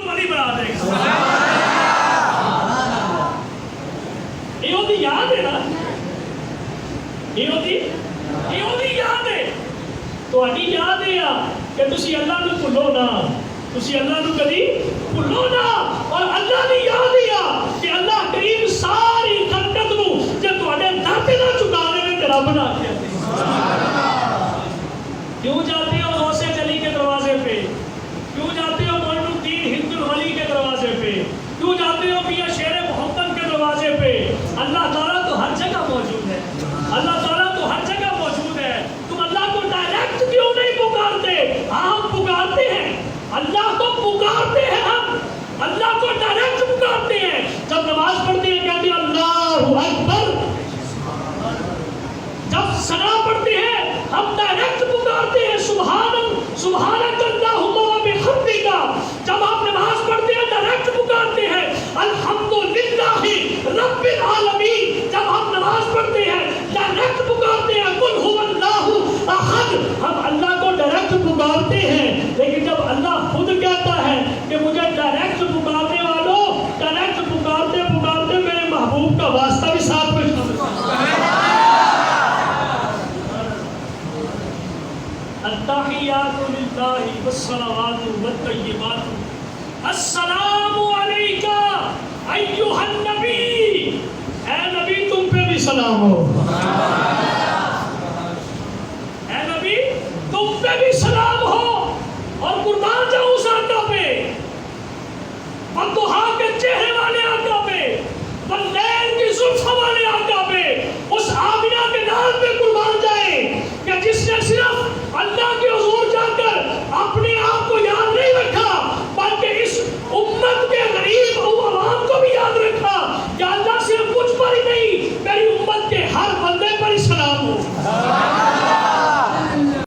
ولی بنا دے گا. یہ ہوتی یاد ہے نا, یہ ہوتی یاد ہے. تہاڈی یاد ہے کہ تسی اللہ نو بھولو نا, تسی اللہ نو کبھی بھولو نا. اور اللہ دی یاد ہے کہ اللہ کریم ساری خلقت نو جے تہاڈے در تے نہ چکا دے تے رب بنا کے دے. کیوں جاتے ہو غوث علی کے دروازے پہ, کیوں جاتے ہو معین الدین ہند الولی کے دروازے پہ, کیوں جاتے ہو میاں شیر محمد کے دروازے پہ؟ اللہ تعالیٰ تو ہر جگہ موجود ہے, اللہ تعالیٰ تو ہر جگہ موجود ہے. تم اللہ کو ڈائریکٹ کیوں نہیں پکارتے؟ ہم پکارتے ہیں, اللہ کو پکارتے ہیں, ہم اللہ کو ڈائریکٹ پکارتے ہیں. جب نماز پڑھتے ہیں کہتے ہیں اللہ اکبر, جب ثنا پڑھتے ہیں ہم ڈائریکٹ پکارتے ہیں سبحانک اللہم و بحمدک. جب آپ نماز پڑھتے ہیں ڈائریکٹ پکارتے ہیں الحمدللہ رب العالمین. جب ہم نماز پڑھتے ہیں ڈائریکٹ پکارتے ہیں قل هو اللہ احد. ہم اللہ کو ڈائریکٹ پکارتے ہیں, لیکن جب اللہ خود کہتا ہے کہ مجھے ڈائریکٹ پکارنے والوں, ڈائریکٹ پکارتے پکارتے میرے محبوب کا واسطہ بھی ساتھ میں شامل ہے. التحیات للہ والصلوات والطیبات